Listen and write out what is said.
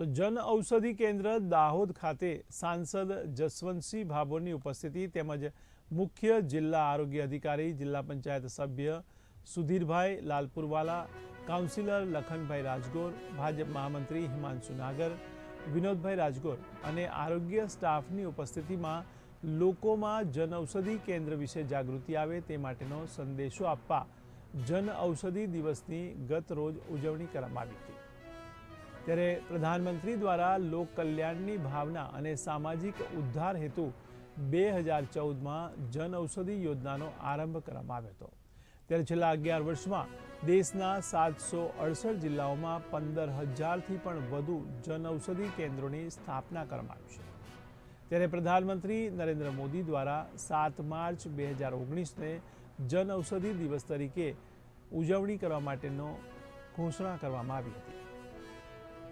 તો જન ઔષધિ કેન્દ્ર દાહોદ ખાતે સાંસદ જસવંતસિંહ ભાભોરની ઉપસ્થિતિ તેમજ મુખ્ય જિલ્લા આરોગ્ય અધિકારી, જિલ્લા પંચાયત સભ્ય સુધીરભાઈ લાલપુરવાલા, કાઉન્સિલર લખનભાઈ રાજગોર, ભાજપ મહામંત્રી હિમાંશુ નાગર, વિનોદભાઈ રાજગોર અને આરોગ્ય સ્ટાફની ઉપસ્થિતિમાં લોકોમાં જન ઔષધિ કેન્દ્ર વિશે જાગૃતિ આવે તે માટેનો સંદેશો આપવા જન ઔષધિ દિવસની ગત રોજ ઉજવણી કરવામાં આવી હતી। ત્યારે પ્રધાનમંત્રી દ્વારા લોક કલ્યાણની ભાવના અને સામાજિક ઉદ્ધાર હેતુ 2014માં જન ઔષધિ યોજનાનો આરંભ કરવામાં આવ્યો હતો। ત્યારે છેલ્લા 11 વર્ષમાં દેશના 768 જિલ્લાઓમાં 15,000થી પણ વધુ જન ઔષધિ કેન્દ્રોની સ્થાપના કરવામાં આવી છે। ત્યારે પ્રધાનમંત્રી નરેન્દ્ર મોદી દ્વારા 7 માર્ચ 2019ને જન ઔષધિ દિવસ તરીકે ઉજવણી કરવા માટેનો ઘોષણા કરવામાં આવી હતી।